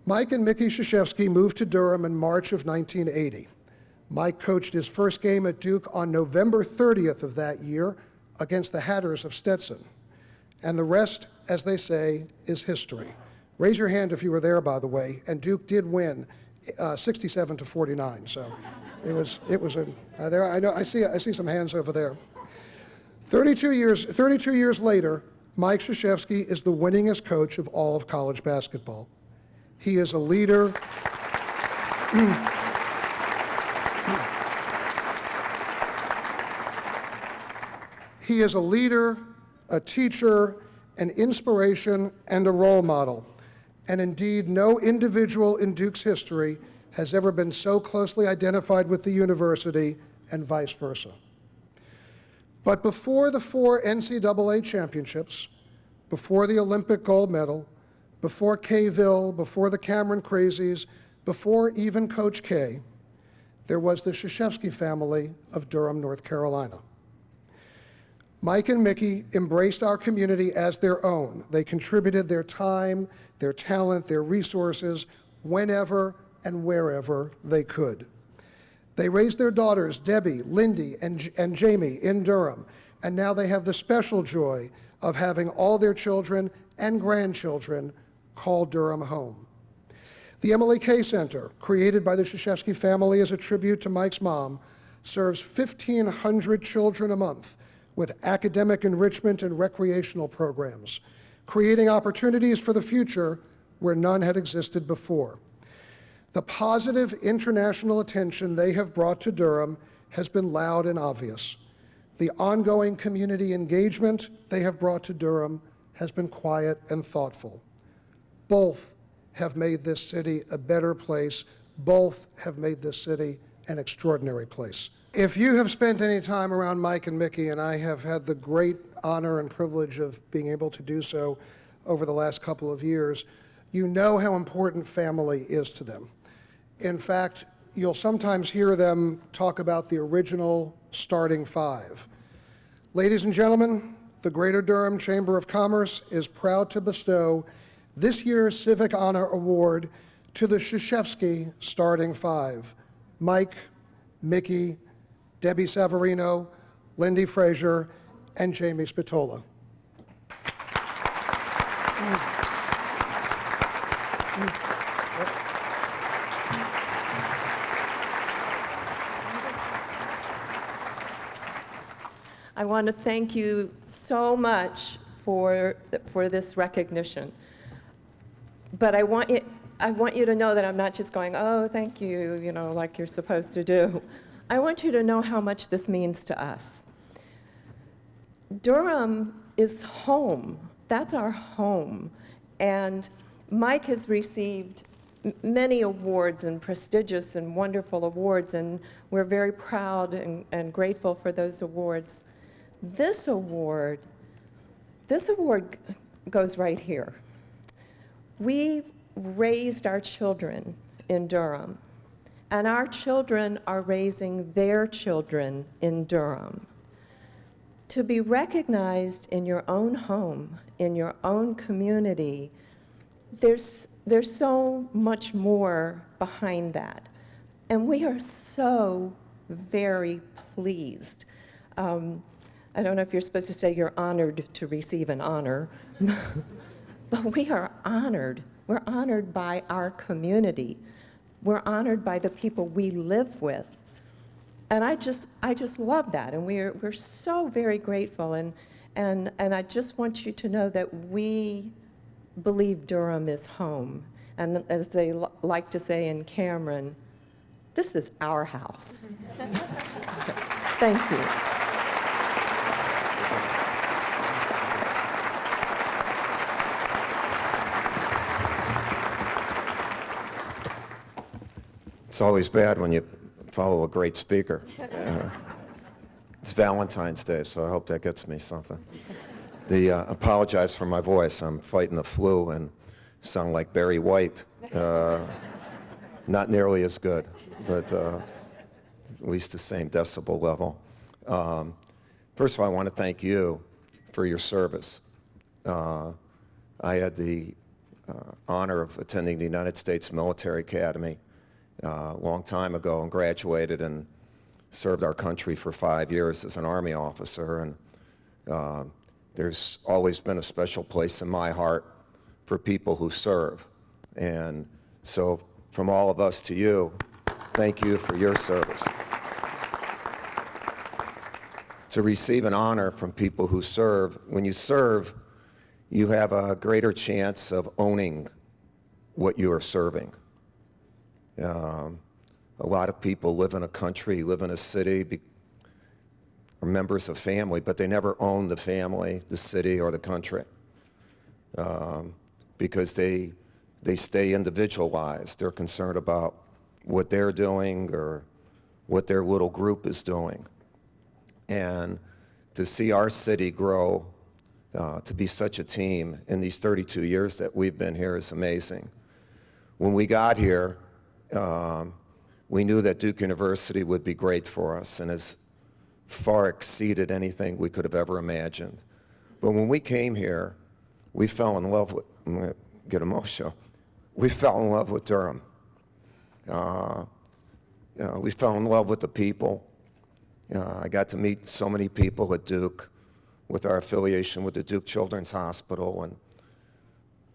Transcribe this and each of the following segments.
Mike and Mickie Krzyzewski moved to Durham in March of 1980. Mike coached his first game at Duke on November 30th of that year against the Hatters of Stetson. And the rest, as they say, is history. Raise your hand if you were there, by the way, and Duke did win 67-49. So it was there. I see some hands over there. 32 years later, Mike Krzyzewski is the winningest coach of all of college basketball. He is a leader. He is a leader, a teacher, an inspiration, and a role model. And indeed, no individual in Duke's history has ever been so closely identified with the university and vice versa. But before the 4 NCAA championships, before the Olympic gold medal, before K-ville, before the Cameron Crazies, before even Coach K, there was the Krzyzewski family of Durham, North Carolina. Mike and Mickie embraced our community as their own. They contributed their time, their talent, their resources, whenever and wherever they could. They raised their daughters, Debbie, Lindy, and Jamie in Durham, and now they have the special joy of having all their children and grandchildren call Durham home. The Emily K. Center, created by the Krzyzewski family as a tribute to Mike's mom, serves 1,500 children a month with academic enrichment and recreational programs, creating opportunities for the future where none had existed before. The positive international attention they have brought to Durham has been loud and obvious. The ongoing community engagement they have brought to Durham has been quiet and thoughtful. Both have made this city a better place. Both have made this city an extraordinary place. If you have spent any time around Mike and Mickie, and I have had the great honor and privilege of being able to do so over the last couple of years, you know how important family is to them. In fact, you'll sometimes hear them talk about the original starting five. Ladies and gentlemen, the Greater Durham Chamber of Commerce is proud to bestow this year's Civic Honor Award to the Krzyzewski starting five: Mike, Mickie, Debbie Savarino, Lindy Frazier, and Jamie Spatola. I want to thank you so much for this recognition. But I want you to know that I'm not just going, oh, thank you, like you're supposed to do. I want you to know how much this means to us. Durham is home. That's our home. And Mike has received many awards, and prestigious and wonderful awards, and we're very proud and grateful for those awards. This award goes right here. We've raised our children in Durham, and our children are raising their children in Durham. To be recognized in your own home, in your own community, there's so much more behind that. And we are so very pleased. I don't know if you're supposed to say you're honored to receive an honor, but we are honored. We're honored by our community. We're honored by the people we live with. And I just love that, and we're so very grateful, and I just want you to know that we believe Durham is home. And as they like to say in Cameron, this is our house. Thank you. It's always bad when you follow a great speaker. It's Valentine's Day, so I hope that gets me something. Apologize for my voice. I'm fighting the flu and sound like Barry White. Not nearly as good, but at least the same decibel level. First of all, I want to thank you for your service. I had the honor of attending the United States Military Academy a long time ago and graduated and served our country for 5 years as an Army officer. And there's always been a special place in my heart for people who serve. And so from all of us to you, thank you for your service. To receive an honor from people who serve, when you serve, you have a greater chance of owning what you are serving. A lot of people live in a country, live in a city, are members of family, but they never own the family, the city, or the country because they stay individualized. They're concerned about what they're doing or what their little group is doing. And to see our city grow to be such a team in these 32 years that we've been here is amazing. When we got here, we knew that Duke University would be great for us and has far exceeded anything we could have ever imagined. But when we came here, we fell in love with, I'm going to get emotional, we fell in love with Durham. We fell in love with the people. I got to meet so many people at Duke with our affiliation with the Duke Children's Hospital, and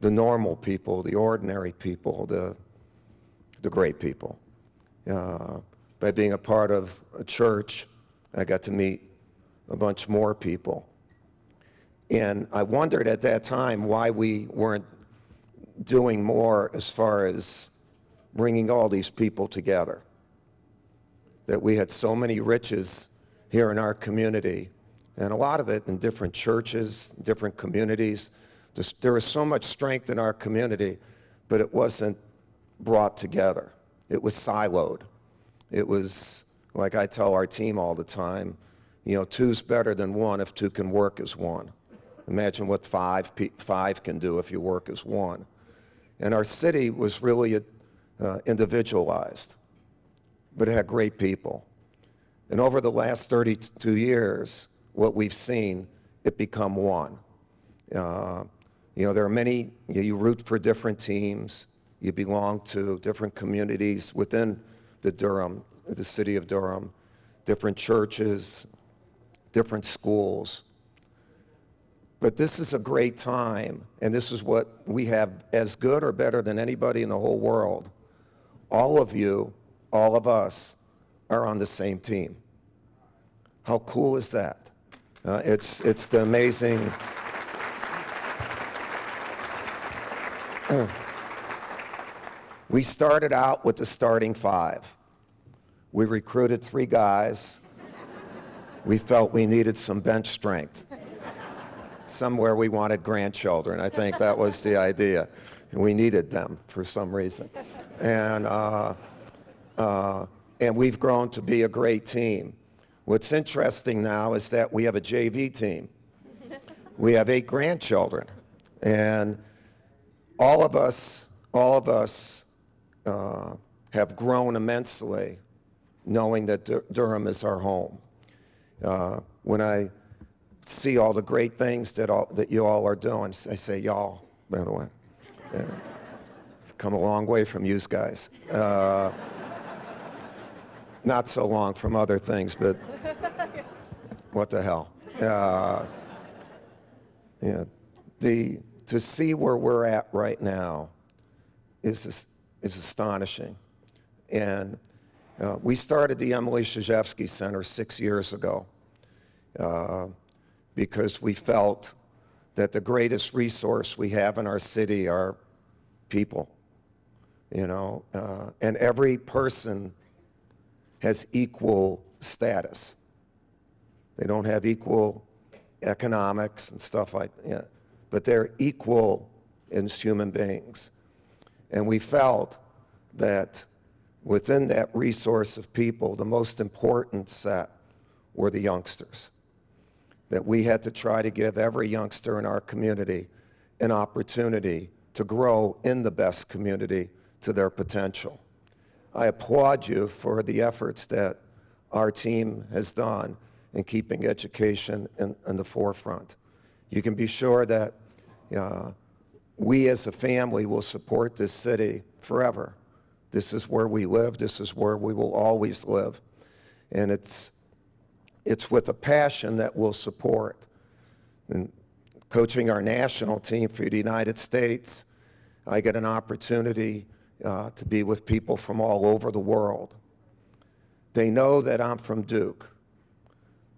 the normal people, the ordinary people, the great people. By being a part of a church, I got to meet a bunch more people. And I wondered at that time why we weren't doing more as far as bringing all these people together. That we had so many riches here in our community, and a lot of it in different churches, different communities. There was so much strength in our community, but it wasn't brought together. It was siloed. It was, like I tell our team all the time, you know, two's better than one if two can work as one. Imagine what five can do if you work as one. And our city was really individualized, but it had great people. And over the last 32 years, what we've seen, it become one. You know, there are many, you root for different teams, you belong to different communities within the city of Durham, different churches, different schools. But this is a great time, and this is what we have as good or better than anybody in the whole world. All of you, all of us, are on the same team. How cool is that? It's the amazing. We started out with the starting 5. We recruited 3 guys. We felt we needed some bench strength. Somewhere we wanted grandchildren. I think that was the idea. And we needed them for some reason. And we've grown to be a great team. What's interesting now is that we have a JV team. We have 8 grandchildren. And all of us have grown immensely knowing that Durham is our home. When I see all the great things that you all are doing, I say y'all, by the way. Come a long way from you guys. Not so long from other things, but what the hell. To see where we're at right now is astonishing. And we started the Emily Krzyzewski Center 6 years ago because we felt that the greatest resource we have in our city are people, you know, and every person has equal status. They don't have equal economics and stuff like that, but they're equal as human beings. And we felt that within that resource of people, the most important set were the youngsters. That we had to try to give every youngster in our community an opportunity to grow in the best community to their potential. I applaud you for the efforts that our team has done in keeping education in the forefront. You can be sure that we as a family will support this city forever. This is where we live. This is where we will always live. And it's with a passion that we'll support. And coaching our national team for the United States, I get an opportunity to be with people from all over the world. They know that I'm from Duke,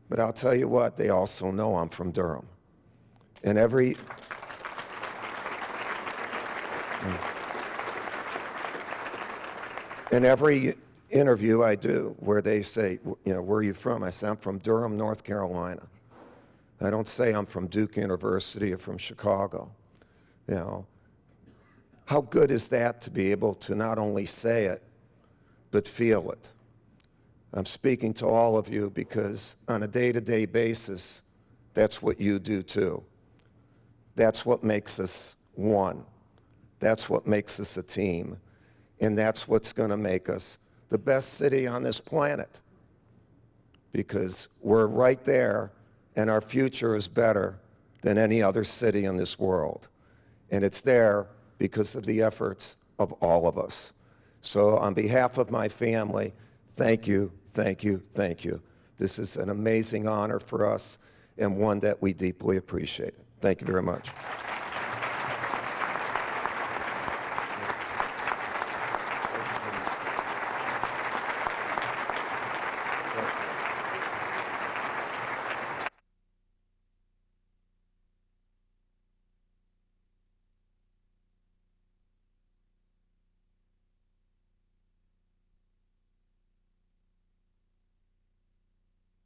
but I'll tell you what, they also know I'm from Durham. And every interview I do where they say, where are you from? I say, I'm from Durham, North Carolina. I don't say I'm from Duke University or from Chicago. How good is that to be able to not only say it, but feel it? I'm speaking to all of you because on a day-to-day basis, that's what you do too. That's what makes us one. That's what makes us a team. And that's what's going to make us the best city on this planet. Because we're right there, and our future is better than any other city in this world. And it's there because of the efforts of all of us. So on behalf of my family, thank you, thank you, thank you. This is an amazing honor for us and one that we deeply appreciate. Thank you very much.